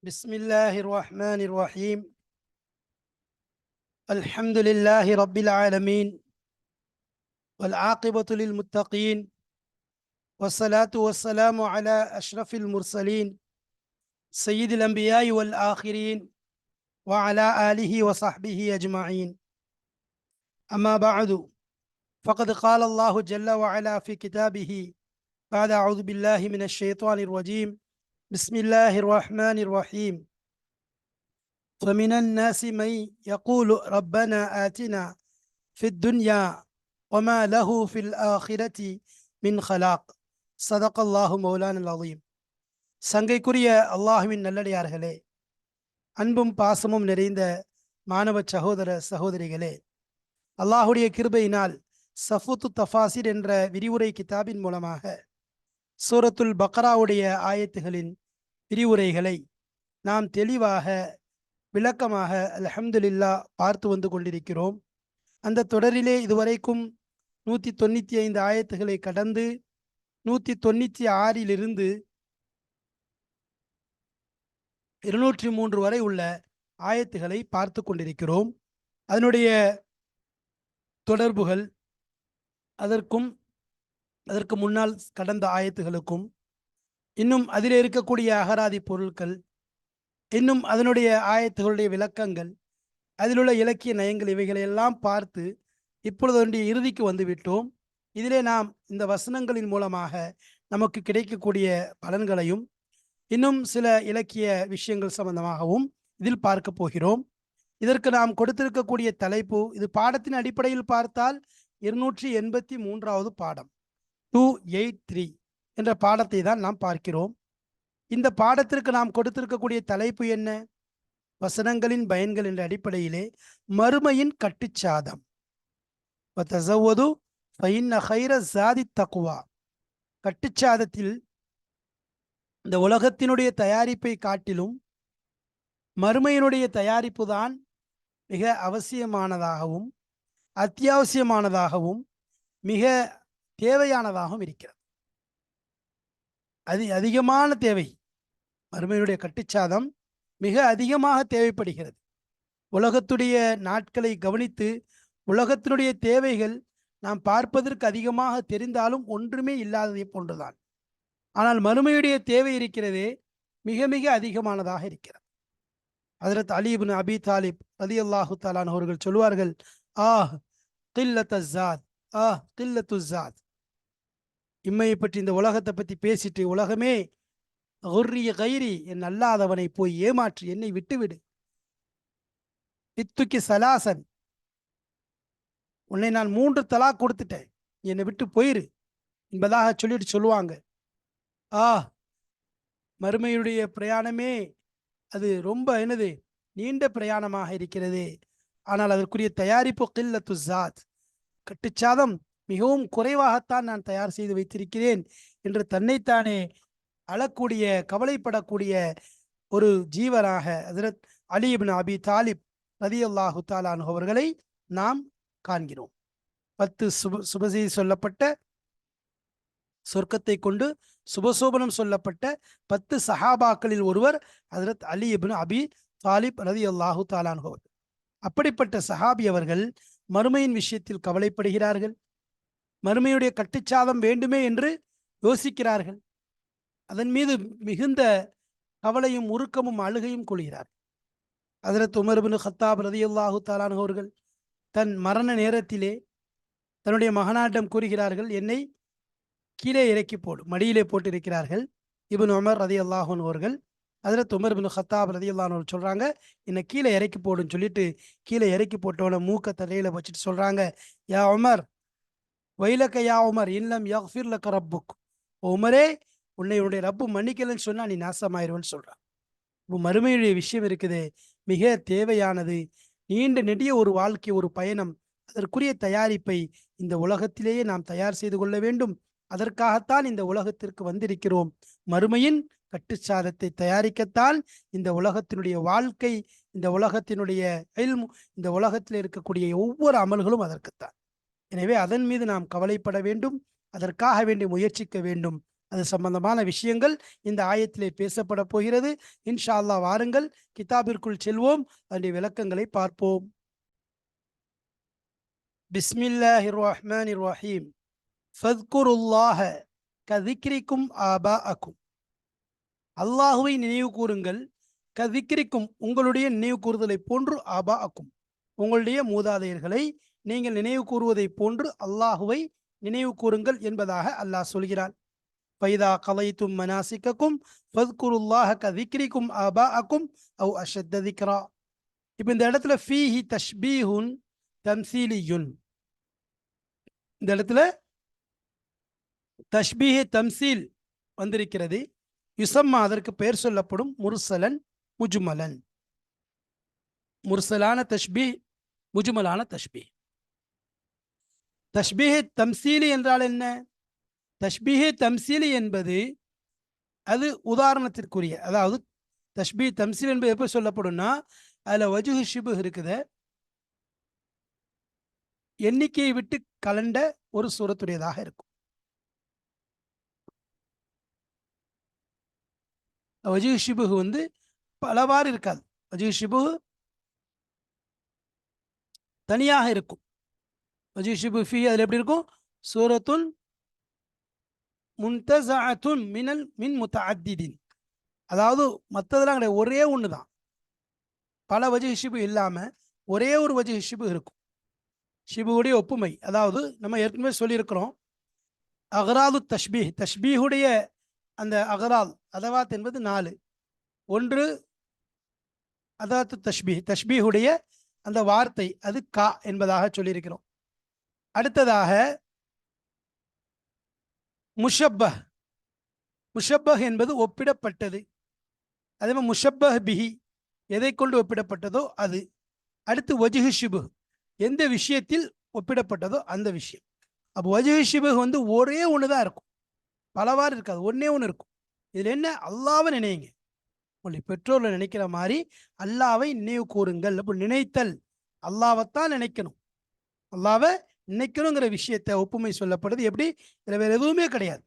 بسم الله الرحمن الرحيم. الحمد لله رب العالمين والعاقبة للمتقين والصلاة والسلام على أشرف المرسلين سيد الأنبياء والآخرين وعلى آله وصحبه أجمعين. أما بعد، فقد قال الله جل وعلا في كتابه بعد أعوذ بالله من الشيطان الرجيم بسم الله الرحمن الرحيم. فمن الناس من يقول ربنا آتنا في الدنيا وما له في الآخرة من خلاق. صدق الله مولانا العظيم. சங்கைக்குரிய அல்லாஹுவின் நல்லடியார்களே, அன்பும் பாசமும் நிறைந்த மாணவ சகோதர சகோதரிகளே, அல்லாஹுடைய கிருபையினால் சஃபுத்து தஃபாசிர் என்ற விரிவுரை கிதாபின் மூலமாக சூரத்துல் பக்ராவுடைய ஆயத்துகளின் விரிவுரைகளை நாம் தெளிவாக விளக்கமாக அல்ஹம்துலில்லாஹ் பார்த்து வந்து கொண்டிருக்கிறோம். அந்த தொடரிலே இதுவரைக்கும் 195 ஆயத்துகளை கடந்து 196 203 வரை உள்ள ஆயத்துகளை பார்த்து கொண்டிருக்கிறோம். அதனுடைய தொடர்புகள் அதற்கு முன்னால் கடந்த ஆயத்துகளுக்கும், இன்னும் அதில் இருக்கக்கூடிய அகராதி பொருட்கள், இன்னும் அதனுடைய ஆயத்துகளுடைய விளக்கங்கள், அதிலுள்ள இலக்கிய நயங்கள், இவைகளையெல்லாம் பார்த்து இப்பொழுது ஒன்றிய இறுதிக்கு வந்துவிட்டோம். இதிலே நாம் இந்த வசனங்களின் மூலமாக நமக்கு கிடைக்கக்கூடிய பலன்களையும் இன்னும் சில இலக்கிய விஷயங்கள் சம்பந்தமாகவும் இதில் பார்க்க போகிறோம். இதற்கு நாம் கொடுத்திருக்கக்கூடிய தலைப்பு, இது பாடத்தின் அடிப்படையில் பார்த்தால் 283வது பாடம், 283 என்ற பாடத்தை தான் நாம் பார்க்கிறோம். இந்த பாடத்திற்கு நாம் கொடுத்திருக்கக்கூடிய தலைப்பு என்ன? வசனங்களின் பயன்கள் என்ற அடிப்படையிலே மறுமையின் கட்டுச்சாதம். வதஸவ்வது ஃபஇன்ன கைர ஸாதி தக்வா. கட்டுச்சாதத்தில் இந்த உலகத்தினுடைய தயாரிப்பை காட்டிலும் மறுமையினுடைய தயாரிப்பு தான் மிக அவசியமானதாகவும் அத்தியாவசியமானதாகவும் மிக தேவையானதாகவும் இருக்கிறது. அதிகமான தேவை. மறுமையினுடைய கட்டுச்சாதம் மிக அதிகமாக தேவைப்படுகிறது. உலகத்துடைய நாட்களை கவனித்து உலகத்தினுடைய தேவைகள் நாம் பார்ப்பதற்கு அதிகமாக தெரிந்தாலும் ஒன்றுமே இல்லாததை போன்றுதான். ஆனால் மறுமையுடைய தேவை இருக்கிறதே மிக மிக அதிகமானதாக இருக்கிறது. ஹஜ்ரத் அலி இப்னு அபி தாலிப் ரலியல்லாஹு தஆலா அன்ஹு அவர்கள் சொல்வார்கள், கில்லத்து ஸாத். இம்மையை பற்றி, இந்த உலகத்தை பற்றி பேசிட்டு, உலகமே குர்ரிய கைரி, என் அல்லாதவனை போய் ஏமாற்றி என்னை விட்டுவிடு, இத்துக்கி சலாசன், உன்னை நான் 3 தலாக் கொடுத்துட்டேன், என்னை விட்டு போயிரு என்பதாக சொல்லுவாங்க. மறுமையுடைய பிரயாணமே அது ரொம்ப நீண்ட பிரயாணமாக இருக்கிறது. ஆனால் அதற்குரிய தயாரிப்பு கில்லத்து ஸாத், கட்டுச்சாதம் மிகவும் குறைவாகத்தான் நான் தயார் செய்து வைத்திருக்கிறேன் என்று தன்னைத்தானே அழக்கூடிய, கவலைப்படக்கூடிய ஒரு ஜீவராக ஹஜ்ரத் அலி இப்னு அபி தாலிப் ரலியல்லாஹு தஆலா அன்ஹு அவர்களை நாம் காண்கிறோம். 10 சுபசெய்தி சொல்லப்பட்ட, சொர்க்கத்தை கொண்டு சுபசோபனம் சொல்லப்பட்ட 10 சஹாபாக்களில் ஒருவர் ஹஜ்ரத் அலி இப்னு அபி தாலிப் ரலியல்லாஹு தஆலா அன்ஹு. அப்படிப்பட்ட சஹாபி அவர்கள் மறுமையின் விஷயத்தில் கவலைப்படுகிறார்கள். மறுமையுடைய கட்டுச்சாதம் வேண்டுமே என்று யோசிக்கிறார்கள். அதன் மீது மிகுந்த கவலையும் உருக்கமும் அழுகையும் கொள்கிறார். ஹஜ்ரத் உமர் இப்னு கத்தாப் ரலியல்லாஹு தஆலா அன்ஹு அவர்கள் தன் மரண நேரத்திலே தன்னுடைய மகனாரிடம் கூறுகிறார்கள், என்னை கீழே இறக்கி போடு. மடியிலே போட்டு இருக்கிறார்கள். இப்னு உமர் ரலியல்லாஹு அன்ஹு அவர்கள் ஹஜ்ரத் உமர் இப்னு கத்தாப் ரலியல்லாஹு அன்ஹு சொல்றாங்க, என்னை கீழே இறக்கி போடுன்னு சொல்லிட்டு கீழே இறக்கி போட்டவன மூக்க தலையில வச்சுட்டு சொல்றாங்க, யா உமர் வைலக்க யா உமர் இல்லம் யக்ஃபிர் லக ரப்புக். உமரே, உன்னை உன்னுடைய ரப்பு மன்னிக்கலன்னு சொன்னா நீ நாசமாயிருவன்னு சொல்றான். மறுமையுடைய விஷயம் இருக்குது, மிக தேவையானது. நீண்ட நெடிய ஒரு வாழ்க்கை, ஒரு பயணம். அதற்குரிய தயாரிப்பை இந்த உலகத்திலேயே நாம் தயார் செய்து கொள்ள வேண்டும். அதற்காகத்தான் இந்த உலகத்திற்கு வந்திருக்கிறோம். மறுமையின் கட்டுச்சாதத்தை தயாரிக்கத்தான் இந்த உலகத்தினுடைய வாழ்க்கை, இந்த உலகத்தினுடைய இல்ம், இந்த உலகத்தில் இருக்கக்கூடிய ஒவ்வொரு அமல்களும் அதற்குத்தான். எனவே அதன் மீது நாம் கவலைப்பட வேண்டும், அதற்காக வேண்டி முயற்சிக்க வேண்டும். அது சம்பந்தமான விஷயங்கள் இந்த ஆயத்திலே பேசப்பட போகிறது. இன்ஷா அல்லாஹ் வாருங்கள் கிதாபிற்குள் செல்வோம், அதனுடைய விளக்கங்களை பார்ப்போம். பிஸ்மில்லாஹிர் ரஹ்மானிர் ரஹீம். ஃபத்குருல்லாஹ கதிக்ரிக்கும் ஆபாஅக்கும். அல்லாஹுவை நினைவு கூறுங்கள், கதிக்ரிக்கும் உங்களுடைய நினைவு கூறுதலை போன்று, ஆபாஅக்கும் உங்களுடைய மூதாதையர்களை நீங்கள் நினைவு கூறுவதை போன்று அல்லாஹுவை நினைவு கூறுங்கள் என்பதாக அல்லாஹ் சொல்கிறான். ஃபைதா கலைத்தும் மனாசிக்கக்கும் ஃபத்குருல்லாஹ கதிக்ரிக்கும் ஆபாஅக்கும் அவ் அஷத்த திக்ரா. இப்போ இந்த இடத்துல ஃபீஹி தஷ்பீஹுன் தம்சீலியுன், இந்த இடத்துல தஷ்பீஹ் தம்சீல் வந்திருக்கிறது. யுசம்மா அதற்கு பெயர் சொல்லப்படும் முர்சலன் முஜ்மலன். முர்சலான தஷ்பீஹ், முஜ்மலான தஷ்பீஹ். தஷ்பீஹ் தம்சீலி என்றால் என்ன? தஷ்பீஹ் தம்சீலி என்பது அது உதாரணத்திற்குரிய, அதாவது தஷ்பீஹ் தம்சீல் என்பது எப்போ சொல்லப்படும்னா, அதில் வஜுஹ் ஷிபுஹ் இருக்குது, எண்ணிக்கையை விட்டு கலண்ட ஒரு சூரத்துடையதாக இருக்கும். வஜுஹ் ஷிபுஹ் வந்து பலவாறு இருக்காது. வஜுஹ் ஷிபுஹ் தனியாக இருக்கும். வஜுஹ் ஷிபுஹ் ஃபீ அதில் எப்படி இருக்கும்? சூரத்துன் முன்தஸஅத்துன் மின் முத்தஅத்திதின். அதாவது மற்றதெல்லாம் கிடையாது, ஒரே ஒன்று தான். பல வஜுஹ் ஷிபுஹ் இல்லாமல் ஒரே ஒரு வஜுஹ் ஷிபுஹ் இருக்கும். ஷிபுடைய ஒப்புமை, அதாவது நம்ம ஏற்கனவே சொல்லியிருக்கிறோம், அகராது தஷ்பீஹ், தஷ்பீஹுடைய அந்த அகரால் அதவாத் என்பது 4. ஒன்று அதாத்து தஷ்பீஹ், தஷ்பீஹுடைய அந்த வார்த்தை அது கா என்பதாக சொல்லியிருக்கிறோம். அடுத்ததாக முஷப்பஹ், முஷப்பஹ் என்பது ஒப்பிடப்பட்டது. அதே மாதிரி முஷப்பஹ் பிஹி எதை கொண்டு ஒப்பிடப்பட்டதோ அது. அடுத்து வஜுஹ் ஷிபுஹ், எந்த விஷயத்தில் ஒப்பிடப்பட்டதோ அந்த விஷயம். அப்போ வஜுஹ் ஷிபுஹ் வந்து ஒரே ஒன்று தான் இருக்கும், பலவாறு இருக்காது, ஒன்னே ஒன்று இருக்கும். இதில் என்ன? அல்லாவை நினைங்க. உங்களை பெற்றோர்களை நினைக்கிற மாதிரி அல்லாவை நினைவு கூறுங்கள். அப்போ நினைத்தல், அல்லாவைத்தான் நினைக்கணும், அல்லாவை நினைக்கணுங்கிற விஷயத்தை ஒப்புமை சொல்லப்படுது. எப்படி? இதில் வேற எதுவுமே கிடையாது.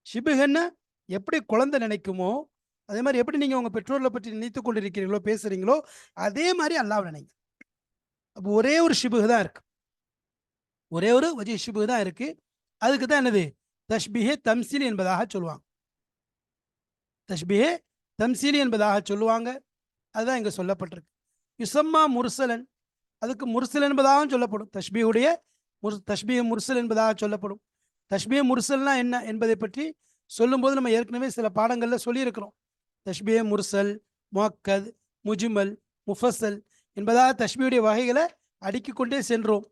ஷிபுஹ்ன எப்படி குழந்தை நினைக்குமோ அதே மாதிரி, எப்படி நீங்கள் உங்கள் பெற்றோர்களை பற்றி நினைத்து கொண்டிருக்கிறீங்களோ பேசுறீங்களோ அதே மாதிரி அல்லாவை நினைங்க. அப்போ ஒரே ஒரு ஷிபுஹ் தான் இருக்கு, ஒரே ஒரு வஜுஹ் ஷிபுஹ் தான் இருக்கு. அதுக்கு தான் என்னது? தஷ்பீஹ் தம்சீல் என்பதாக சொல்லுவாங்க. தஷ்பீஹ் தம்சீலி என்பதாக சொல்லுவாங்க. அதுதான் இங்கே சொல்லப்பட்டிருக்கு. யுசம்மா முர்சலன், அதுக்கு முர்சல் என்பதாகவும் சொல்லப்படும். தஷ்பீஹுடைய தஷ்பீஹ் முர்சல் என்பதாக சொல்லப்படும். தஷ்பீஹ் முர்சல்னா என்ன என்பதை பற்றி சொல்லும்போது நம்ம ஏற்கனவே சில பாடங்களில் சொல்லியிருக்கிறோம். தஷ்பீஹ் முர்சல், முஅக்கத், முஜ்மல், முஃபஸ்ஸல் என்பதாக தஷ்பீஹுடைய வகைகளை அடுக்கிக் கொண்டே சென்றோம்.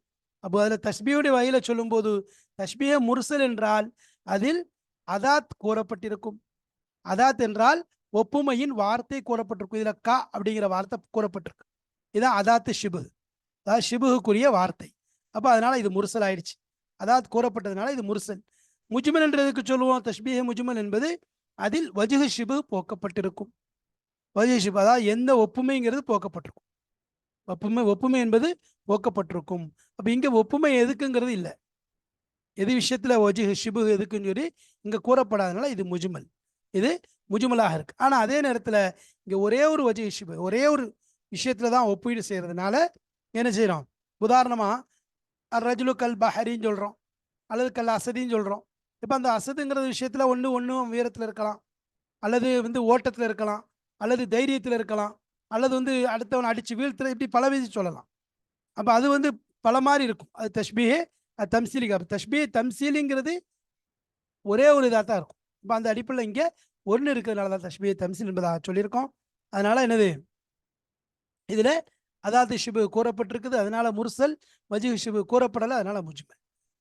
அப்போ அதில் தஷ்பீஹுடைய வகையில் சொல்லும்போது தஷ்பீஹ் முர்சல் என்றால் அதில் அதாத் கூறப்பட்டிருக்கும். அதாத் என்றால் ஒப்புமையின் வார்த்தை கூறப்பட்டிருக்கும். இதில் கா அப்படிங்கிற வார்த்தை கூறப்பட்டிருக்கு. இதான் அதாத்து ஷிபுஹ், அதாவது ஷிபுஹுக்குரிய வார்த்தை. அப்போ அதனால இது முர்சல் ஆயிடுச்சு. அதாத் கூறப்பட்டதுனால இது முர்சல். முஜ்மல் என்றதுக்கு சொல்லுவோம் தஷ்பீஹ் முஜ்மல் என்பது அதில் வஜுஹ் ஷிபுஹ் போக்கப்பட்டிருக்கும். வஜுஹ் ஷிபுஹ் அதாவது எந்த ஒப்புமைங்கிறது போக்கப்பட்டிருக்கும். ஒப்புமை என்பது போக்கப்பட்டிருக்கும். அப்போ இங்கே ஒப்புமை எதுக்குங்கிறது இல்லை, எது விஷயத்தில் வஜுஹ் ஷிபுஹ் எதுக்குன்னு சொல்லி இங்கே கூறப்படாதனால இது முஜ்மல், இது முஜ்மலாக இருக்கு. ஆனால் அதே நேரத்தில் இங்கே ஒரே ஒரு வஜுஹ் ஷிபுஹ் ஒரே ஒரு விஷயத்தில் தான் ஒப்பீடு செய்கிறதுனால என்ன செய்கிறோம்? உதாரணமாக ரஜுலு கல் பஹரின்னு சொல்கிறோம், அல்லது கல் அசதின்னு சொல்கிறோம். இப்போ அந்த அசதுங்கிற விஷயத்தில் ஒன்று உயரத்தில் இருக்கலாம், அல்லது ஓட்டத்தில் இருக்கலாம், அல்லது தைரியத்தில் இருக்கலாம், அல்லது அடுத்தவனை அடித்து வீழ்த்துல, இப்படி பல விதி சொல்லலாம். அப்போ அது பல மாதிரி இருக்கும். அது தஷ்பீஹே தம்சீலிங்க. தஷ்பீஹ் தம்சீலிங்கிறது ஒரே ஒரு இதாக தான் இருக்கும். இப்போ அந்த அடிப்படையில் இங்கே ஒன்று இருக்கிறதுனால தான் தஷ்பீஹ் தம்சீல் என்பதாக சொல்லியிருக்கோம். அதனால என்னது? இதில் அதாவது ஷிபு கூறப்பட்டிருக்குது, அதனால முர்சல். வஜுஹ் ஷிபு கூறப்படலை, அதனால முஜ்மல்.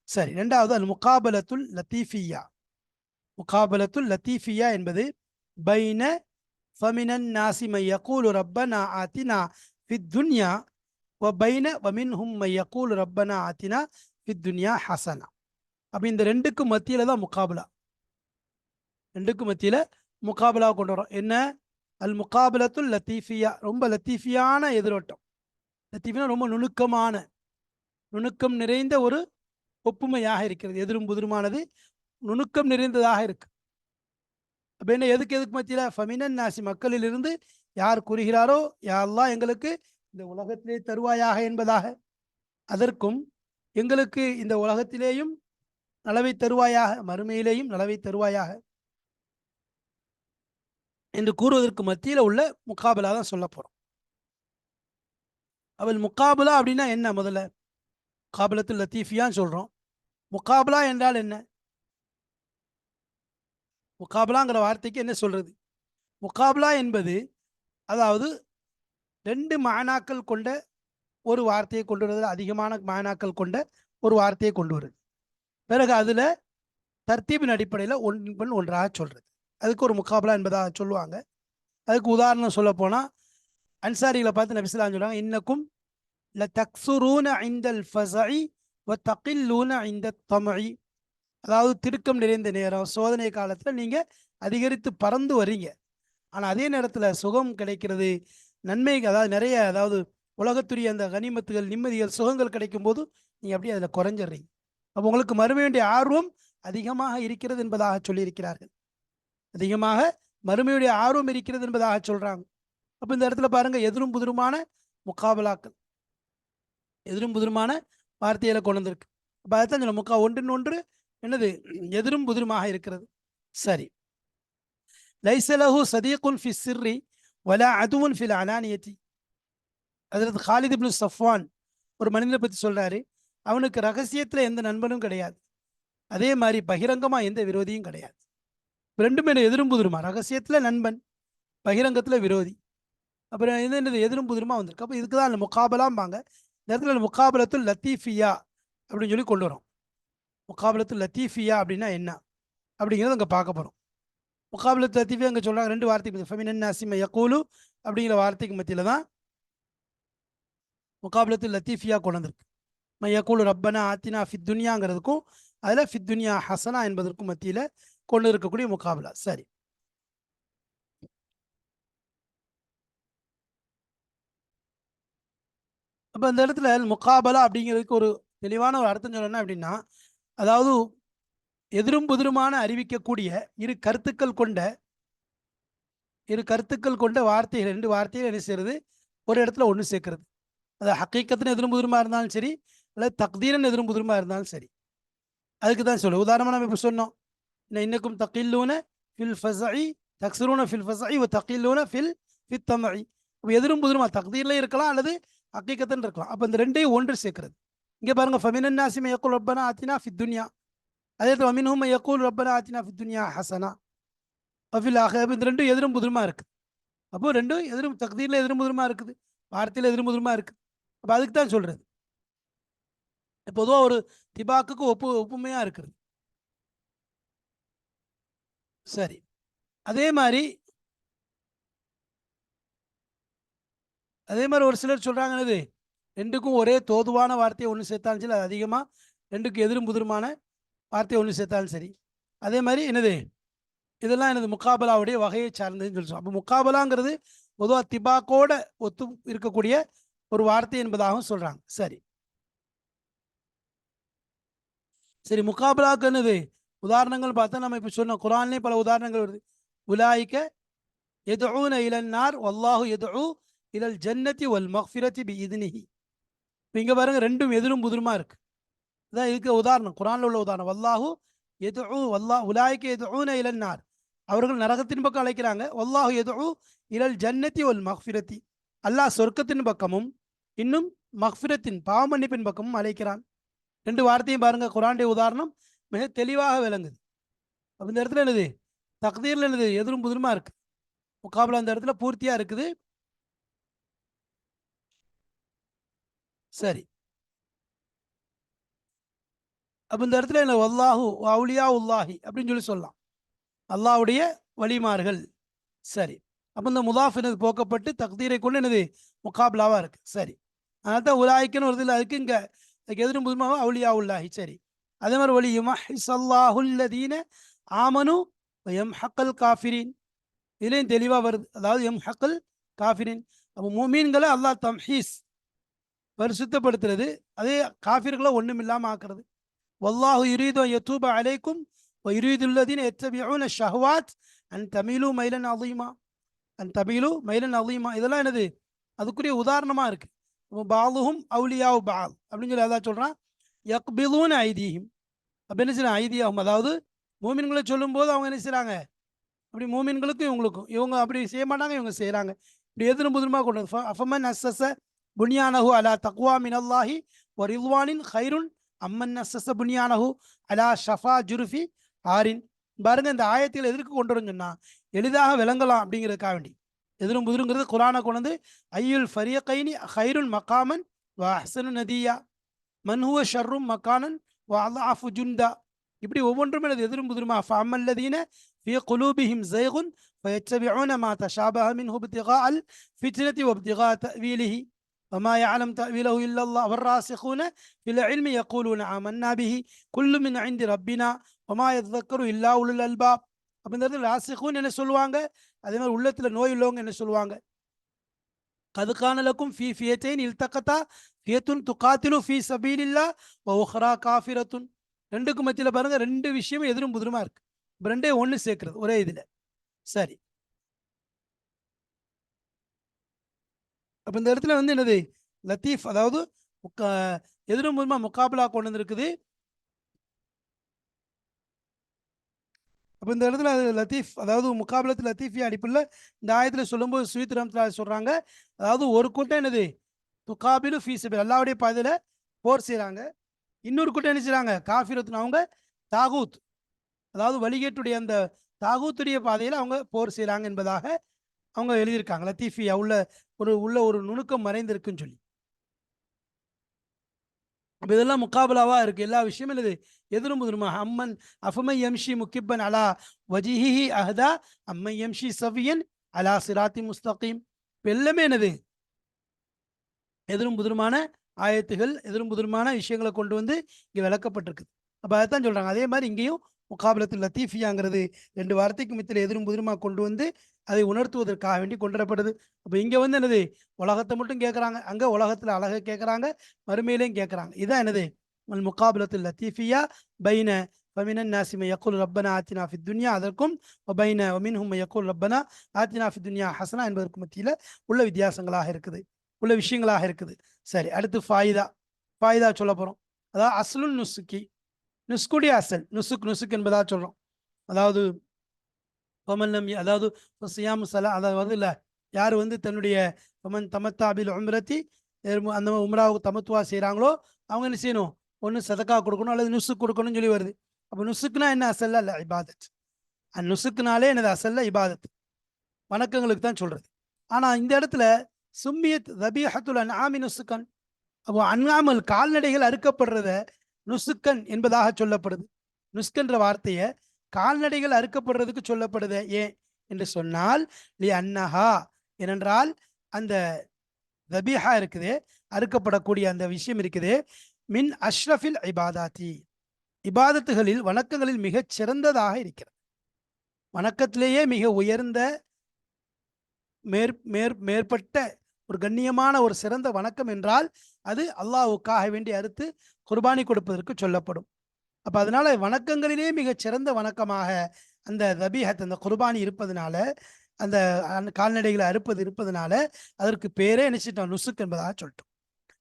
சரி, ரெண்டாவது அல் முகாபலத்துல் லத்தீஃபியா. முகாபலத்துல் லத்தீஃபியா என்பது பைன ஃபமினன் நாசி மை யகூலு ரப்பனா ஆத்தினா ஃபித் துன்யா வ பைன வமின்ஹும் மை யகூலு ரப்பனா ஆத்தினா ஃபித் துன்யா ஹசனா. அப்போ இந்த ரெண்டுக்கும் மத்தியில் தான் முகாபலா, ரெண்டுக்கும் மத்தியில் முகாபலா கொண்டு வரோம். என்ன? அல் முகாபலத்துல் லத்தீஃபியா, ரொம்ப லத்தீஃபியான எதிரோட்டம். லத்தீஃபியா ரொம்ப நுணுக்கமான, நுணுக்கம் நிறைந்த ஒரு ஒப்புமையாக இருக்கிறது. எதிரும் புதிருமானது நுணுக்கம் நிறைந்ததாக இருக்கு. அப்ப என்ன, எதுக்கு மத்தியில ஃபமினன் நாசி, மக்களிலிருந்து யார் கூறுகிறாரோ யா அல்லாஹ் எங்களுக்கு இந்த உலகத்திலே தருவாயாக என்பதாக, அதற்கும் எங்களுக்கு இந்த உலகத்திலேயும் நலவை தருவாயாக, மறுமையிலேயும் நலவை தருவாயாக என்று கூறுவதற்கு மத்தியில் உள்ள முகாபலா தான் சொல்ல போறோம். அவள் முகாபலா அப்படின்னா என்ன? முதல்ல முகாபலத்து லத்தீஃபியான்னு சொல்றோம். முகாபலா என்றால் என்ன? முகாபலாங்கிற வார்த்தைக்கு என்ன சொல்றது? முகாபலா என்பது அதாவது ரெண்டு மானாக்கள் கொண்ட ஒரு வார்த்தையை கொண்டு வருவது, அதிகமான மானாக்கள் கொண்ட ஒரு வார்த்தையை கொண்டு வருது. பிறகு அதுல தர்த்தீபின் அடிப்படையில் ஒன்றின் ஒன்றாக சொல்றது, அதுக்கு ஒரு முகாபலா என்பதாக சொல்லுவாங்க. அதுக்கு உதாரணம் சொல்ல போனா அன்சாரிகளை பார்த்து நபி ஸல்லல்லாஹு அலைஹி வஸல்லம் சொல்றாங்க, இன்னக்கும் லதக்ஸுரூன இன்தல் ஃபஸஇ வதகில்லூன இன்தத் தம்இ. அதாவது திடுக்கம் நிறைந்த நேரம், சோதனை காலத்துல நீங்க அதிகரித்து பறந்து வர்றீங்க. ஆனா அதே நேரத்துல சுகம் கிடைக்கிறது, நன்மை, அதாவது நிறைய, அதாவது உலகத்துடைய அந்த கனிமத்துகள், நிம்மதிகள், சுகங்கள் கிடைக்கும் போது நீங்க அப்படியே அதுல குறைஞ்சிடுறீங்க. அப்போ உங்களுக்கு மறுமைய வேண்டிய ஆர்வம் அதிகமாக இருக்கிறது என்பதாக சொல்லியிருக்கிறார்கள். அதிகமாக மறுமையுடைய ஆர்வம் இருக்கிறது என்பதாக சொல்றாங்க. அப்ப இந்த இடத்துல பாருங்க, எதிரும் புதிருமான முகாபலாக்கள், எதிரும் புதிருமான வார்த்தையில கொண்டு வந்திருக்கு. அப்ப அதுதான் சொல்ல ஒன்றின் ஒன்று என்னது, எதிரும் புதிருமாக இருக்கிறது. சரி. லைசலஹு சதீகுன் ஃபி சிர்ரி வலா அதுவுன் ஃபில் அலானியத்தி. ஹஜ்ரத் காலித் இப்னு சஃப்வான் ஒரு மனிதனை பத்தி சொல்றாரு, அவனுக்கு ரகசியத்துல எந்த நண்பனும் கிடையாது, அதே மாதிரி பகிரங்கமா எந்த விரோதியும் கிடையாது. ரெண்டுமே எதிரும் புதிருமா, ரகசியத்துல நண்பன், பகிரங்கத்துல விரோதி. அப்புறம் இது என்னது, எதிரும் புதிருமா வந்திருக்கு. அப்போ இதுக்கு தான் முகாபலாம்பாங்க. இந்த இடத்துல முகாபலத்துல் லத்தீஃபியா அப்படின்னு சொல்லி கொண்டு வரோம். முகாபலத்துல் லத்தீஃபியா அப்படின்னா என்ன அப்படிங்கிறத அங்கே பார்க்க போகிறோம். முகாபலத்து லத்தீஃபியா அங்கே சொல்கிறாங்க ரெண்டு வார்த்தைக்கு, ஃபமினன் நாஸி மை யகூலு அப்படிங்கிற வார்த்தைக்கு மத்தியில் தான் முகாபலத்துல் லத்தீஃபியா கொண்டு வந்திருக்கு. மை யகூலு ரப்பனா ஆத்தினா ஃபித் துன்யாங்கிறதுக்கும் அதில் ஃபித் துன்யா ஹசனா என்பதற்கும் மத்தியில் கொண்டு இருக்கக்கூடிய முகாபலா. சரி. அப்போ இந்த இடத்துல முகாபலா அப்படிங்கிறதுக்கு ஒரு தெளிவான ஒரு அர்த்தம் சொல்லணும் அப்படின்னா, அதாவது எதிரும் புதிருமான அறிவிக்கக்கூடிய இரு கருத்துக்கள் கொண்ட வார்த்தைகள், ரெண்டு வார்த்தைகள் என்ன செய்யறது, ஒரு இடத்துல ஒன்று சேர்க்கிறது. அது ஹக்கீக்கத்தின் எதிரும் புதிருமா இருந்தாலும் சரி, அல்லது தக்தீரன் எதிரும் புதிருமா இருந்தாலும் சரி, அதுக்கு தான் சொல்லு. உதாரணமாக நம்ம இப்போ சொன்னோம், இன்னக்கும் தகில்லூன ஃபில் ஃபஸஇ தக்ஸுரூன ஃபில் ஃபஸஇ வ தகில்லூன ஃபில் ஃபித் தம்இ. அப்போ எதிரும் புதிருமா தக்தீர்லையும் இருக்கலாம் அல்லது ஹக்கீக்கத்தன் இருக்கலாம். அப்போ இந்த ரெண்டையும் ஒன்று சேர்க்கிறது. இங்கே பாருங்க, ஃபமினன் நாஸி மை யகூலு ரப்பனா ஆத்தினா ஃபித் துன்யா, அதே வமின்ஹும் மை யகூலு ரப்பனா ஆத்தினா ஃபித் துன்யா ஹஸனா வஃபில் ஆஹிரத்தி. இந்த ரெண்டும் எதிரும் புதிருமா இருக்குது. அப்போ ரெண்டும் எதிரும், தக்தீர்ல எதிரும் புதிருமா இருக்குது, வார்த்தையில் எதிரும் புதிருமா இருக்குது. அப்போ அதுக்கு தான் சொல்றது. பொதுவாக ஒரு திபாக்குக்கு ஒப்புமையா இருக்கிறது. சரி. அதே மாதிரி ஒரு சிலர் சொல்றாங்க, என்னது, ரெண்டுக்கும் ஒரே தோதுவான வார்த்தையை ஒன்று சேர்த்தாலும் சரி, அது அதிகமாக ரெண்டுக்கும் எதிரும் புதிருமான வார்த்தையை ஒன்று சேர்த்தாலும் சரி. அதே மாதிரி என்னது, இதெல்லாம் எனது முகாபலாவுடைய வகையை சார்ந்ததுன்னு சொல்லுவோம். அப்போ முகாபலாங்கிறது பொதுவாக திபாக்கோட ஒத்து இருக்கக்கூடிய ஒரு வார்த்தை என்பதாகவும் சொல்றாங்க. சரி சரி முகாபலாக்கு என்னது உதாரணங்கள் பார்த்தா, நம்ம இப்போ சொன்ன குரான்லேயே பல உதாரணங்கள் வருது. உலாயிக்க யதுஊன இலன் நார் வல்லாஹு யதுஊ இலல் ஜன்னதி வல் மக்ஃபிரதி பி இத்னிஹி. இங்கே பாருங்க, ரெண்டும் எதிரும் புதிருமா இருக்கு. இதான் இதுக்கு உதாரணம், குரான்ல உள்ள உதாரணம். வல்லாஹு உலாயிக்க யதுஊன இலன் நார், அவர்கள் நரகத்தின் பக்கம் அழைக்கிறாங்க. வல்லாஹு யதுஊ இலல் ஜன்னதி வல் மக்ஃபிரதி, அல்லாஹ் சொர்க்கத்தின் பக்கமும் இன்னும் மக்ஃபிரத்தின் பாவமன்னிப்பின் பக்கமும் அழைக்கிறான். ரெண்டு வார்த்தையும் பாருங்க, குரானுடைய உதாரணம் மிக தெளிவாக விளங்குது. அப்போ இந்த இடத்துல என்னது, தக்தீர்ல என்னது, எதிரும் புதிருமா இருக்கு. முகாபலா இந்த இடத்துல பூர்த்தியா இருக்குது. சரி. அப்போ இந்த இடத்துல என்ன, வல்லாஹு அவுலியா உல்லாஹி அப்படின்னு சொல்லி சொல்லலாம், அல்லாஹ்வுடைய வழிமார்கள். சரி. அப்போ இந்த முதாஃப் என்னது போக்கப்பட்டு தக்தீரை கொண்டு என்னது முகாபலாவா இருக்கு. சரி. அதனால தான் உலாய்க்குன்னு வருது இல்லை, அதுக்கு இங்கே எதிரும் புதுமாவா அவுலியா உல்லாஹி. சரி. அதே மாதிரி வலி யுமஹிஸல்லாஹுல்லதீன ஆமனு யம்ஹக்கல் காஃபிரின், இதுலேயும் தெளிவாக வருது. அதாவது யம்ஹக்கல் காஃபிரின், அப்போ முமீன்களை அல்லாஹ் தம்ஹீஸ் பரிசுத்தப்படுத்துறது, அதே காஃபிர்களை ஒன்றும் இல்லாமல் ஆக்குறது. வல்லாஹு யுரீது யதூப அலைக்கும் வ யுரீதுல்லதீன யத்தபிஊன ஷஹவாத் அன் தமிழு மைலன் அதிகமா, அன் தமிழு மைலன் அதிகமா, இதெல்லாம் என்னது அதுக்குரிய உதாரணமா இருக்கு. பாலுஹும் அவுலியாவு பால் அப்படின்னு சொல்லி அதான் சொல்றான். யக்பிலூன ஐதீஹிம், அப்போ என்ன செய்யறாங்க, ஐதியாகும், அதாவது மூமின்களை சொல்லும்போது அவங்க என்ன செய்றாங்க, அப்படி மூமின்களுக்கும் இவங்களுக்கும், இவங்க அப்படி செய்ய மாட்டாங்க, இவங்க செய்கிறாங்க. இப்படி எதிரும் புதிருமா கொண்டு வந்து அஃபமன் அஸ்ஸஸ புனியானஹு அலா தக்வா மினல்லாஹி வ ரிضவானின் ஹைருன் அம்மன் அஸ்ஸஸ புனியானஹு அலா ஷஃபா ஜுருஃபி ஆரின். பாருங்க, இந்த ஆயத்தில் எதற்கு கொண்டு வரணும்னு சொன்னா எளிதாக விளங்கலாம் அப்படிங்கிறதுக்காக வேண்டி. எதிரும் புதிருங்கிறது குரானை கொண்டு வந்து ஐயுல் ஃபரியகைனி ஹைருன் மகாமன் வ அஹ்சனு நதியா மன்ஹுவ ஷர்ரும் மக்கானன் வ அல்லாஃபு ஜுண்டா, இப்படி ஒவ்வொன்றும் எனது எதிரும் புதிருமா. ஃபஅம்மல்லதீன ஃபீ குலூபிஹிம் ஸைகுன் ஃபயத்தபிஊன மா தஷாபஹ மின்ஹு இப்திகாஅல் ஃபித்னதி வப்திகாஅ தஅவீலிஹி வமா யஅலம் தஅவீலஹு இல்லல்லாஹ் வர்ராஸிகூன ஃபில் இல்மி யகூலூன ஆமன்னா பிஹி குல்லு மின் இன்தி ரப்பினா வமா யதக்கரு இல்லா உலுல் அல்பாப். அப்போ இந்த இடத்துல ராசிகூன் என்ன சொல்லுவாங்க, அதே மாதிரி உள்ளத்தில் நோய் உள்ளவங்க என்ன சொல்லுவாங்க, கதுக்கான லக்கும் ஃபீ ஃபியத்தைன் இல்தகத்தா ஃபியத்துன் துகாத்திலு ஃபீ சபீலில்லாஹ் வ உஹ்ரா காஃபிரத்துன். ரெண்டுக்கும் மத்தியில் பாருங்க, ரெண்டு விஷயமும் எதிரும் புதிருமா இருக்கு. ரெண்டே ஒன்று சேர்க்கிறது ஒரே இதில். சரி, அப்போ இந்த இடத்துல வந்து என்னது லத்தீஃப், அதாவது எதிரும் புதிருமா முகாபிலா கொண்டு வந்திருக்குது. அப்போ இந்த இடத்துல லத்தீஃப், அதாவது முகாபிலத்து லத்தீஃபியா அடிப்பில் இந்த ஆயத்தில் சொல்லும்போது சுயத் ரஹ்மத்துல்லாஹி சொல்கிறாங்க, அதாவது ஒரு கூட்டம் என்னது துகாபிலு ஃபீ சபீல் அல்லாஹ்வுடைய பாதையில் போர் செய்கிறாங்க, இன்னொரு கூட்டம் என்ன செய்கிறாங்க காஃபிரத்துன், அவங்க தாகூத், அதாவது வழிகேட்டுடைய அந்த தாகூத்துடைய பாதையில் அவங்க போர் செய்கிறாங்க என்பதாக அவங்க எழுதியிருக்காங்க. லத்தீஃபியா உள்ள ஒரு நுணுக்கம் மறைந்திருக்குன்னு சொல்லி. அப்போ இதெல்லாம் முகாபலாவா இருக்கு, எல்லா விஷயமும் என்னது எதிரும் புதிருமா. அம்மன் அஃபமை யம்ஷி முக்கிப்பன் அலா வஜிஹிஹி அஹ்தா அம்மை யம்ஷி சவியன் அலா சிராத்தி முஸ்தகீம். இப்போ எல்லாமே என்னது எதிரும் புதிருமான ஆயத்துகள், எதிரும் புதிருமான விஷயங்களை கொண்டு வந்து இங்கே விளக்கப்பட்டிருக்குது. அப்போ அதைத்தான் சொல்கிறாங்க. அதே மாதிரி இங்கேயும் முகாபலத்தில் லத்தீஃபியாங்கிறது ரெண்டு வார்த்தைக்கு மத்தியில் எதிரும் புதிருமா கொண்டு வந்து அதை உணர்த்துவதற்காக வேண்டி கொண்டு வரப்படுது. அப்போ இங்கே வந்து என்னது உலகத்தை மட்டும் கேட்குறாங்க, அங்கே உலகத்தில் அழகை கேட்குறாங்க, மறுமையிலையும் கேட்குறாங்க. இதான் என்னது முகாபலத்தில் லத்தீஃபியா பைன ஃபமினன் நாசிம யக்குல் ரப்பனா ஆத்தினா ஃபித் துன்யா, அதற்கும் பைன ஒமின்ஹும் யக்குல் ரப்பனா ஆத்தினா ஃபித் துன்யா ஹசனா என்பதற்கு மத்தியில் உள்ள வித்தியாசங்களாக இருக்குது, உள்ள விஷயங்களாக இருக்குது. சரி, அடுத்து ஃபாயிதா சொல்ல போகிறோம். அதாவது அஸ்லுன் நுசுக்கி, நுஸ்குடைய அசல் நுசுக் என்பதாக சொல்கிறோம். அதாவது பமல்லம், அதாவது சியாமு சலா, அதாவது இல்லை யார் வந்து தன்னுடைய பமன் தமத்தாபில் உம்ரத்தி, அந்த உம்ராவுக்கு தமத்துவா செய்கிறாங்களோ அவங்க என்ன செய்யணும், ஒன்று சதக்கா கொடுக்கணும் அல்லது நுசுக் கொடுக்கணும்னு சொல்லி வருது. அப்போ நுசுக்குனா என்ன, அசல்ல இல்லை இபாதத். அந்த நுசுக்குனாலே என்னது அசல்ல இபாதத், வணக்கங்களுக்கு தான் சொல்கிறது. ஆனால் இந்த இடத்துல சும்மியத் தபீஹத்துல் அன்ஆமி நுசுக்கன், அப்போ அன்ஆமல் கால்நடைகள் அறுக்கப்படுறத நுசுக்கன் என்பதாக சொல்லப்படுது. நுஸ்கன்ற வார்த்தையை கால்நடைகள் அறுக்கப்படுறதுக்கு சொல்லப்படுது. ஏன் என்று சொன்னால் லி அன்னஹா, ஏனென்றால் அந்த தபீஹா இருக்குது, அறுக்கப்படக்கூடிய அந்த விஷயம் இருக்குது, மின் அஷ்ரஃபில் இபாதாத்தி, இபாதத்துகளில் வணக்கங்களில் மிகச் சிறந்ததாக இருக்கிறது. வணக்கத்திலேயே மிக உயர்ந்த மேற்பட்ட ஒரு கண்ணியமான ஒரு சிறந்த வணக்கம் என்றால் அது அல்லாஹ்வுக்காக வேண்டி அறுத்து குர்பானி கொடுப்பதற்கு சொல்லப்படும். அப்போ அதனால வணக்கங்களிலே மிகச் சிறந்த வணக்கமாக அந்த தபீஹத், அந்த குர்பானி இருப்பதனால, அந்த கால்நடைகளை அறுப்பது இருப்பதனால அதற்கு பேரே நினைச்சிட்டோம் நுசுக் என்பதாக சொல்லிட்டோம்.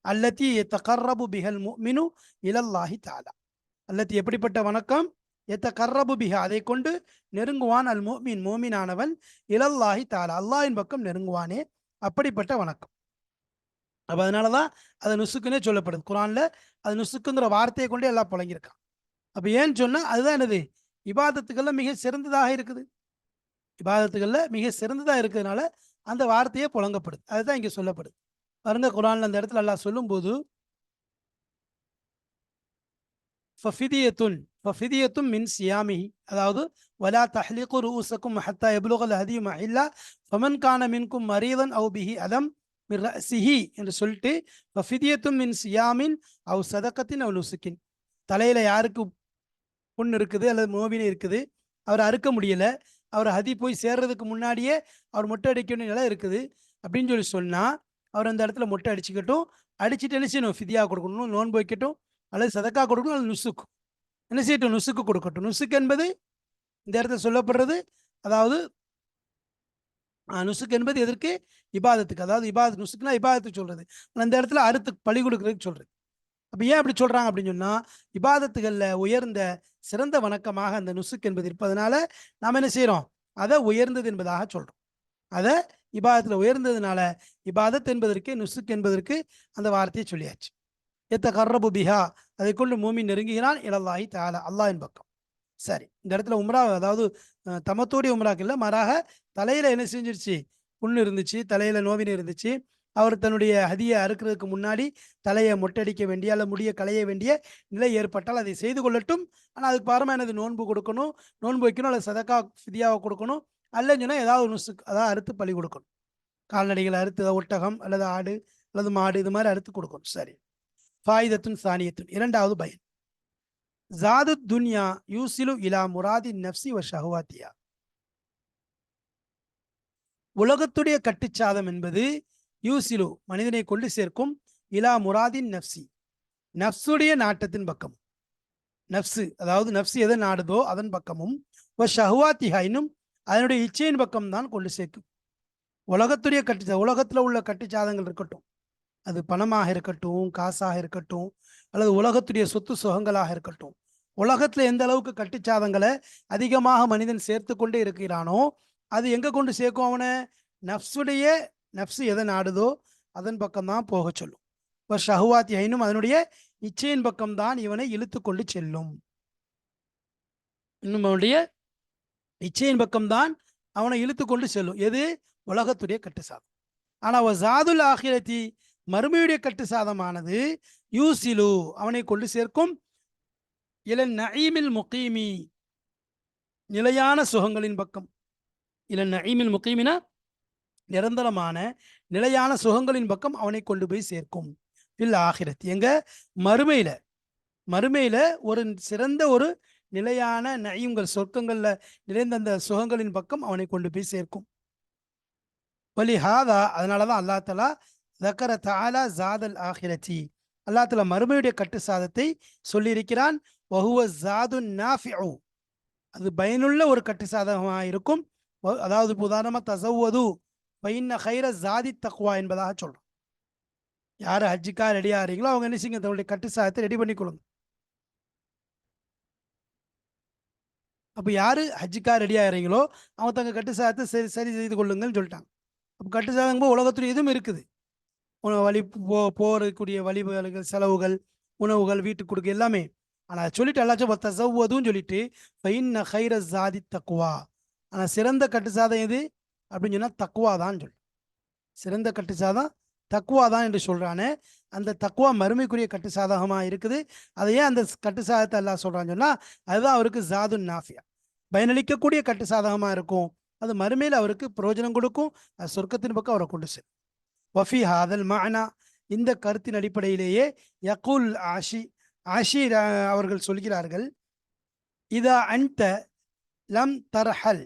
அல்லத்தி எத்தகர்ரபு பிஹல் முஃமினு இலல்லாஹி தஆலா, அல்லத்தி எப்படிப்பட்ட வணக்கம், எத்தகர்ரபு பிஹா அதை கொண்டு நெருங்குவான், அல் முஃமின் மோமினானவன், இலல்லாஹி தஆலா அல்லாஹ்வின் பக்கம் நெருங்குவானே, அப்படிப்பட்ட வணக்கம். அப்போ அதனால தான் அது நுசுக்குன்னே சொல்லப்படுது. குரான்ல அது நுசுக்குங்கிற வார்த்தையை கொண்டே எல்லாம் புழங்கியிருக்கான். அப்போ ஏன்னு சொன்னால் அதுதான் என்னது இபாதத்துக்கள்ல மிக சிறந்ததாக இருக்குது, இபாதத்துக்கள்ல மிக சிறந்ததாக இருக்கிறதுனால அந்த வார்த்தையே புழங்கப்படுது. அதுதான் இங்கே சொல்லப்படுது. பாருங்க, குரான்ல அந்த இடத்துல அல்லாஹ் சொல்லும்போது ஃபஃபிதியத்துன் மின் சியாமிஹி, அதாவது வலா தஹ்லிகு ரூஸக்கும் ஹத்தா யப்லுகல் ஹதியு மஹில்லா ஃபமன் கான மின்கும் மரீதன் அவ் பிஹி அதம் மிர் ரஸிஹி என்று சொல்லிட்டு ஃபஃபிதியத்துன் மின் சியாமின் அவ் சதகத்தின் அவ் நுசுக்கின், தலையில யாருக்கு புண் இருக்குது அல்லது மோவினை இருக்குது, அவர் அறுக்க முடியல, அவர் ஹதி போய் சேர்றதுக்கு முன்னாடியே அவர் மொட்டை அடிக்கணும் நிலை இருக்குது அப்படின்னு சொல்லி சொன்னால் அவர் அந்த இடத்துல மொட்டை அடிச்சுக்கட்டும், அடிச்சுட்டு என்ன செய்யணும், ஃபிதியா கொடுக்கணும், நோன்பு வைக்கட்டும் அல்லது சதக்கா கொடுக்கணும் அல்லது நுசுக்கு என்ன செய்யட்டும், நுசுக்கு கொடுக்கட்டும். நுசுக்கு என்பது இந்த இடத்துல சொல்லப்படுறது அதாவது நுசுக் என்பது எதற்கு? இபாதத்துக்கு. அதாவது இபாதத், நுசுக்னா இபாதத்துக்கு சொல்றது. அந்த இடத்துல அறுத்து பலி கொடுக்கறதுக்கு சொல்றது. அப்ப ஏன் அப்படி சொல்றாங்க அப்படின்னு சொன்னா, இபாதத்துகள்ல உயர்ந்த சிறந்த வணக்கமாக அந்த நுசுக் என்பது இருப்பதனால நாம் என்ன செய்யறோம்? அதை உயர்ந்தது என்பதாக சொல்றோம். அதை இபாதத்துல உயர்ந்ததுனால இபாதத் என்பதற்கு, நுசுக் என்பதற்கு அந்த வார்த்தையை சொல்லியாச்சு. எத்தகர்ரபு பிஹா, அதை கொண்டு மூமின் நெருங்குகிறான் இலல்லாஹி தஆலா, அல்லாஹ்வின் பக்கம். சரி, இந்த இடத்துல உம்ரா, அதாவது தமத்தோடைய உம்ராக்கு இல்லை, மாறாக தலையில என்ன செஞ்சிருச்சு? புண்ணு இருந்துச்சு, தலையில நோவினை இருந்துச்சு. அவர் தன்னுடைய ஹதியை அறுக்கிறதுக்கு முன்னாடி தலையை மொட்டடிக்க வேண்டிய அல்ல முடிய களைய வேண்டிய நிலை ஏற்பட்டால் அதை செய்து கொள்ளட்டும். ஆனால் அதுக்கு பாரமா எனது நோன்பு கொடுக்கணும், நோன்பு வைக்கணும், அல்லது சதக்கா ஃபிதியாவை கொடுக்கணும், அல்லன்னு சொன்னால் ஏதாவது நுசுக், அதாவது அறுத்து பலி கொடுக்கணும். கால்நடைகளை அறுத்து, ஒட்டகம் அல்லது ஆடு அல்லது மாடு இது மாதிரி அறுத்து கொடுக்கணும். சரி, ஃபாயிதத்துன் சானியத்துன், இரண்டாவது பயன். ஜாது துன்யா யூசிலு இலா முராதி நப்சி வ ஷஹவாத்தியா. உலகத்துடைய கட்டுச்சாதம் என்பது யூசிலு மனிதனை கொண்டு சேர்க்கும், இலா முராதின் நப்சி நப்சுடைய நாட்டத்தின் பக்கம். நப்சு அதாவது நப்சு எதை நாடுதோ அதன் பக்கமும், வ ஷஹவாத்திஹா இன்னும் அதனுடைய இச்சையின் பக்கம் தான் கொண்டு சேர்க்கும். உலகத்துடைய உலகத்தில் உள்ள கட்டுச்சாதங்கள் இருக்கட்டும், அது பணமாக இருக்கட்டும், காசாக இருக்கட்டும், அல்லது உலகத்துடைய சொத்து சுகங்களாக இருக்கட்டும், உலகத்துல எந்த அளவுக்கு கட்டுச்சாதங்களை அதிகமாக மனிதன் சேர்த்து கொண்டே இருக்கிறானோ அது எங்க கொண்டு சேர்க்கும்? அவனை நப்சுடைய, நப்சு எதை நாடுதோ அதன் பக்கம்தான் போக சொல்லும். இப்போ ஷஹுவாத்தி ஐனும் அதனுடைய இச்சையின் பக்கம்தான் இவனை இழுத்து கொண்டு செல்லும். இன்னும் அவனுடைய இச்சையின் பக்கம்தான் அவனை இழுத்து கொண்டு செல்லும். எது? உலகத்துடைய கட்டுசாதம். ஆனா ஜாதுல் ஆகிரத்தி மறுமையுடைய கட்டுசாதமானது யூசிலு அவனை கொண்டு சேர்க்கும், இலன் நஈமில் முகீமி நிலையான சுகங்களின் பக்கம். இலன் நஈமில் முகீமினா நிரந்தரமான நிலையான சுகங்களின் பக்கம் அவனை கொண்டு போய் சேர்க்கும். பில் ஆகிரத் எங்க? மறுமையில. மறுமையில ஒரு சிறந்த ஒரு நிலையான நயீம்கள், சொர்க்கங்கள்ல நிறைந்த அந்த சுகங்களின் பக்கம் அவனை கொண்டு போய் சேர்க்கும். வலி ஹாதா, அதனாலதான் அல்லா தலா தக்கர தஆலா ஜாதல் ஆகிரத்தி, அல்லா தலா மறுமையுடைய கட்டு சாதத்தை சொல்லியிருக்கிறான். வஹுவ ஜாதுன் நாஃபிஉ, அது பயனுள்ள ஒரு கட்டு சாதகமாக இருக்கும். அதாவது உதாரணமா தஸவ்வது ஃபைன்ன கைர ஜாதி தக்வா என்பதாக சொல்றோம். யார் ஹஜ்ஜுக்கா ரெடி ஆகிறீங்களோ அவங்க என்ன செய்யுங்க? தன்னுடைய கட்டு சாதத்தை ரெடி பண்ணிக்கொள்ளுங்க. அப்போ யாரு ஹஜ்ஜுக்கா ரெடி ஆகிறீங்களோ அவங்க தங்க கட்டு சாதத்தை சரி சரி செய்து கொள்ளுங்கன்னு சொல்லிட்டாங்க. அப்போ கட்டு சாதம் போது உலகத்துல இதுவும் இருக்குது. வழி போறக்கூடிய வழிபாடுகள், செலவுகள், உணவுகள், வீட்டுக்கு கொடுக்க எல்லாமே. ஆனால் சொல்லிட்டு எல்லாச்சும் தஸவ்வதுன்னு சொல்லிட்டு ஃபைன்ன கைர ஜாதி தக்வா, ஆனால் சிறந்த கட்டு சாதம் எது அப்படின்னு சொன்னா தக்குவா தான் சொல்லு. சிறந்த கட்டு சாதம் தக்குவா தான் என்று சொல்றானே, அந்த தக்குவா மறுமைக்குரிய கட்டு சாதகமாக இருக்குது. அதையே அந்த கட்டு சாதத்தை எல்லாம் சொல்றான்னு சொன்னா அதுதான் அவருக்கு ஜாதுன் நாஃபியா, பயனளிக்கக்கூடிய கட்டு சாதகமாக இருக்கும். அது மறுமையில் அவருக்கு பிரயோஜனம் கொடுக்கும், அது சொர்க்கத்தின் பக்கம் அவரை கொண்டு செல்லும். வஃபி ஹாதல் மஅனா, இந்த கருத்தின் அடிப்படையிலேயே யகுல் ஆஷி அவர்கள் சொல்கிறார்கள், இதா அன்த லம் தர்ஹல்,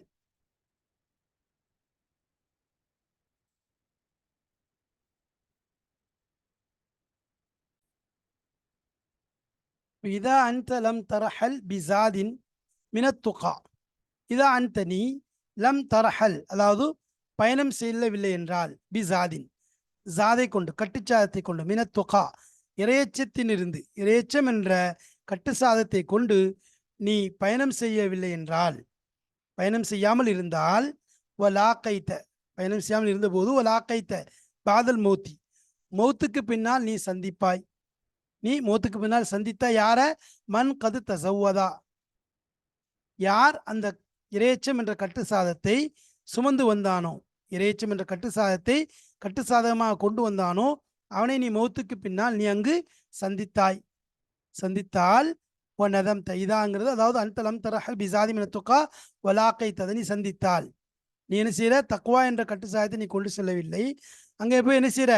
இதா அன்த லம் தர்ஹல் பிசாதின் மினத் துகா, இதா அன்த நீ லம் தர்ஹல் அதாவது பயணம் செல்லவில்லை என்றால், பிசாதின் ஜாதை கொண்டு கட்டுச்சாதத்தை கொண்டு, மினத் துகா இறையச்சத்திலிருந்து, இறையச்சம் என்ற கட்டுசாதத்தை கொண்டு நீ பயணம் செய்யவில்லை என்றால், பயணம் செய்யாமல் இருந்தால், வலாக்கைத்த பயணம் செய்யாமல் இருந்தபோது, வலாக்கைத்த பாதல் மௌத்தி மௌத்துக்கு பின்னால் நீ சந்திப்பாய். நீ மௌத்துக்கு பின்னால் சந்தித்தா யார? மன் கது தஸவ்வதா, யார் அந்த இறையச்சம் என்ற கட்டுசாதத்தை சுமந்து வந்தானோ, இறையச்சம் என்ற கட்டுசாதத்தை கட்டுசாதகமாக கொண்டு வந்தானோ அவனை நீ மௌத்துக்கு பின்னால் நீ அங்கு சந்தித்தாய். சந்தித்தால் நதம் இதாங்கிறது, அதாவது அன்தலம் தரஹல் பிசாதி மின துகா வலாக்கை ததை நீ சந்தித்தால், நீ என்ன செய்யற? தக்வா என்ற கட்டுசாதத்தை நீ கொண்டு செல்லவில்லை. அங்கே போய் என்ன செய்யற?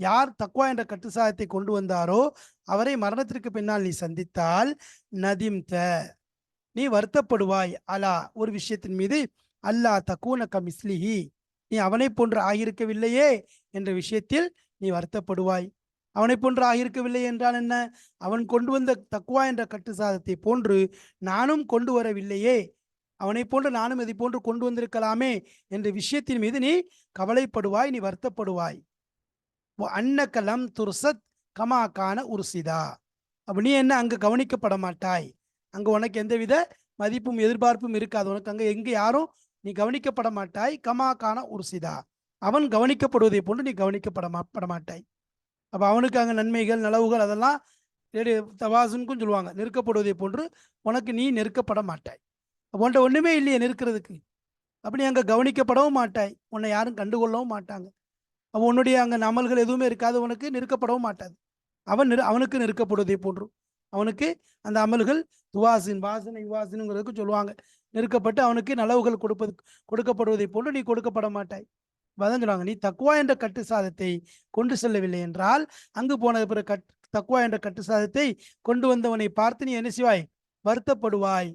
யார் தக்வா என்ற கட்டுசாதத்தை கொண்டு வந்தாரோ அவரை மரணத்திற்கு பின்னால் நீ சந்தித்தால், நதிம்த நீ வருத்தப்படுவாய், அலா ஒரு விஷயத்தின் மீது, அல்லா தக்கூன கமிஸ்லிஹி நீ அவனை போன்று ஆகியிருக்கவில்லையே என்ற விஷயத்தில் நீ வருத்தப்படுவாய். அவனை போன்று ஆகியிருக்கவில்லை என்றால் என்ன? அவன் கொண்டு வந்த தக்வா என்ற கட்டுசாதத்தை போன்று நானும் கொண்டு வரவில்லையே அவனை போன்று நானும் இதை போன்று கொண்டு வந்திருக்கலாமே என்ற விஷயத்தின் மீது நீ கவலைப்படுவாய், நீ வருத்தப்படுவாய். அன்னக்கலம் துர்சத் கமாக்கான உருசிதா. அப்ப நீ என்ன அங்க கவனிக்கப்பட மாட்டாய், அங்க உனக்கு எந்தவித மதிப்பும் எதிர்பார்ப்பும் இருக்காது, உனக்கு அங்க எங்க யாரும் நீ கவனிக்கப்பட மாட்டாய். கமாக்கான உருசிதா, அவன் கவனிக்கப்படுவதை போன்று நீ கவனிக்கப்பட மாட்டாய். அப்ப அவனுக்கு அங்க நன்மைகள் நலவுகள் அதெல்லாம் தவாசுன்னு சொல்லுவாங்க, நெருக்கப்படுவதை போன்று உனக்கு நீ நெருக்கப்பட மாட்டாய். உன்ட்ட ஒண்ணுமே இல்லையே நெருக்கிறதுக்கு, அப்படி அங்க கவனிக்கப்படவும் மாட்டாய், உன்னை யாரும் கண்டுகொள்ளவும் மாட்டாங்க. அப்போ உன்னுடைய அங்க அமல்கள் எதுவுமே இருக்காது, உனக்கு நெருக்கப்படவும் மாட்டாது. அவனுக்கு நெருக்கப்படுவதை போன்று அவனுக்கு அந்த அமல்கள் துவாசின் வாசனை வாசனுங்கிறதுக்கு சொல்லுவாங்க, நெருக்கப்பட்டு அவனுக்கு நலவுகள் கொடுக்கப்படுவதை போன்று நீ கொடுக்கப்பட மாட்டாய். அதான் சொல்லுவாங்க, நீ தக்குவா என்ற கட்டு சாதத்தை கொண்டு செல்லவில்லை என்றால், அங்கு போனது பிறகு தக்குவா என்ற கட்டு சாதத்தை கொண்டு வந்தவனை பார்த்து நீ என்ன செய்வாய், வருத்தப்படுவாய்,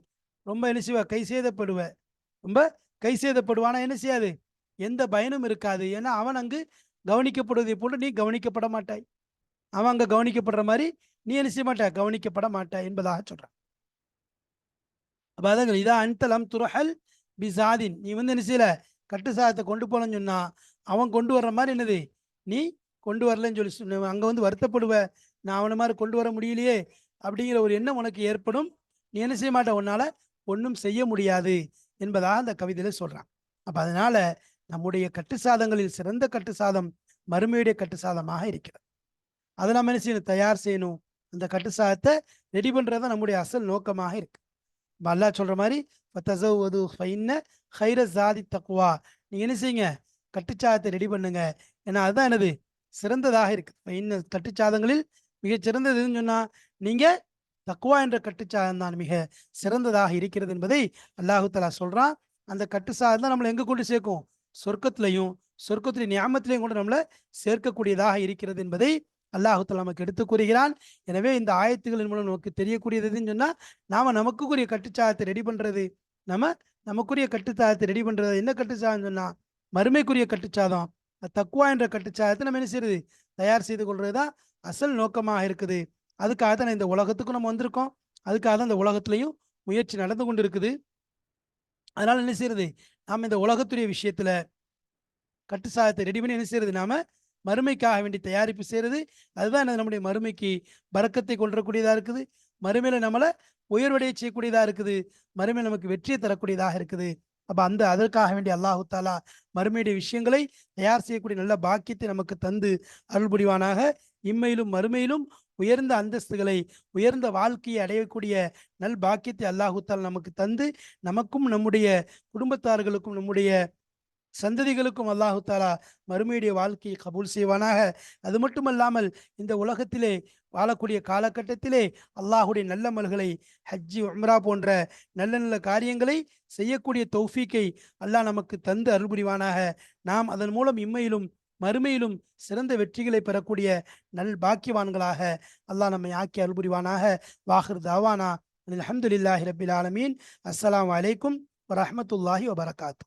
ரொம்ப என்ன செய்வாய், கை சேதப்படுவ, ரொம்ப கை சேதப்படுவானா என்ன செய்யாது, எந்த பயனும் இருக்காது. ஏன்னா அவன் அங்கு கவனிக்கப்படுவதை போன்று நீ கவனிக்கப்பட மாட்டாய், அவன் அங்க கவனிக்கப்படுற மாதிரி நீ என்ன செய்ய மாட்டாய், கவனிக்கப்பட மாட்டாய் என்பதாக சொல்றான். அப்ப அதாங்க இதா அன்தலம் துரஹல் பிசாதின், நீ வந்து என்ன செய்யல கட்டு சாதத்தை கொண்டு போனன்னு சொன்னா அவன் கொண்டு வர்ற மாதிரி என்னது நீ கொண்டு வரலன்னு சொல்லி அங்க வந்து வருத்தப்படுவ, நான் அவனை மாதிரி கொண்டு வர முடியலையே அப்படிங்கிற ஒரு எண்ணம் உனக்கு ஏற்படும். நீ என்ன செய்ய மாட்ட, உன்னால ஒன்றும் செய்ய முடியாது என்பதாக அந்த கவிதையில சொல்றான். அப்ப அதனால நம்முடைய கட்டு சாதங்களில் சிறந்த கட்டு சாதம் மறுமையுடைய கட்டு சாதமாக இருக்கிறது. அதை நம்ம என்ன செய்யணும், தயார் செய்யணும். அந்த கட்டு சாதத்தை ரெடி பண்றதுதான் நம்முடைய அசல் நோக்கமாக இருக்கு. அல்லாஹ் சொல்ற மாதிரி தக்குவா, நீங்க என்ன செய்யுங்க, கட்டுச்சாதத்தை ரெடி பண்ணுங்க, ஏன்னா அதுதான் என்னது சிறந்ததாக இருக்கு. கட்டுச்சாதங்களில் மிகச் சிறந்ததுன்னு சொன்னா நீங்க தக்குவா என்ற கட்டுச்சாதம் தான் மிக சிறந்ததாக இருக்கிறது என்பதை அல்லாஹு தஆலா சொல்றான். அந்த கட்டுச்சாதம் தான் நம்மளை எங்க கொண்டு சேர்க்கும், சொர்க்கத்திலையும் சொர்க்கத்திலே நியாமத்திலையும் கொண்டு நம்மளை சேர்க்கக்கூடியதாக இருக்கிறது என்பதை அல்லாஹு தஆலா நமக்கு எடுத்து கூறுகிறான். எனவே இந்த ஆயத்துகளின் மூலம் நமக்கு தெரியக்கூடியதுன்னு சொன்னா, நாம நமக்குரிய கட்டுச்சாதத்தை ரெடி பண்றது, நமக்குரிய கட்டுச்சாதத்தை ரெடி பண்றது என்ன கட்டுச்சாதம் சொன்னா மறுமைக்குரிய கட்டுச்சாதம், தக்குவா என்ற கட்டுச்சாதத்தை நம்ம என்ன செய்யறது, தயார் செய்து கொள்றதுதான் அசல் நோக்கமாக இருக்குது. அதுக்காக தான் இந்த உலகத்துக்கும் நம்ம வந்திருக்கோம், அதுக்காக தான் இந்த உலகத்திலையும் முயற்சி நடந்து கொண்டு இருக்குது. அதனால என்ன செய்யறது, நாம இந்த உலகத்துடைய விஷயத்துல கட்டுச்சாதத்தை ரெடி பண்ணி என்ன செய்யறது, நாம மறுமைக்காக வேண்டி தயாரிப்பு செய்யறது. அதுதான் நம்முடைய மறுமைக்கு பறக்கத்தை கொள்ளக்கூடியதா இருக்குது, மறுமையில நம்மளை உயர்வடைய செய்யக்கூடியதா இருக்குது, மறுமையில நமக்கு வெற்றியை தரக்கூடியதாக இருக்குது. அப்ப அதற்காக வேண்டி அல்லாஹு தாலா மறுமையுடைய விஷயங்களை தயார் செய்யக்கூடிய நல்ல பாக்கியத்தை நமக்கு தந்து அருள் புரிவானாக. இம்மையிலும் மறுமையிலும் உயர்ந்த அந்தஸ்துகளை உயர்ந்த வாழ்க்கையை அடையக்கூடிய நல் பாக்கியத்தை அல்லாஹு தாலா நமக்கு தந்து நமக்கும் நம்முடைய குடும்பத்தார்களுக்கும் நம்முடைய சந்ததிகளுக்கும் அல்லாஹு தாலா மறுமையுடைய வாழ்க்கையை கபூல் செய்வானாக. அது மட்டுமல்லாமல் இந்த உலகத்திலே வாழக்கூடிய காலகட்டத்திலே அல்லாஹுடைய நல்லமல்களை ஹஜ்ஜி உம்ரா போன்ற நல்ல நல்ல காரியங்களை செய்யக்கூடிய தௌஃபீக்கை அல்லாஹ் நமக்கு தந்து அருள் புரிவானாக. நாம் அதன் மூலம் இம்மையிலும் மறுமையிலும் சிறந்த வெற்றிகளை பெறக்கூடிய நல் பாக்கியவான்களாக அல்லாஹ் நம்மை ஆக்கி அருள் புரிவானாக. வாஹிர் தாவானா அல்ஹம்துலில்லாஹி ரப்பில் ஆலமீன். அஸ்ஸலாமு அலைக்கும் வரஹ்மத்துல்லாஹி வபரகாத்து.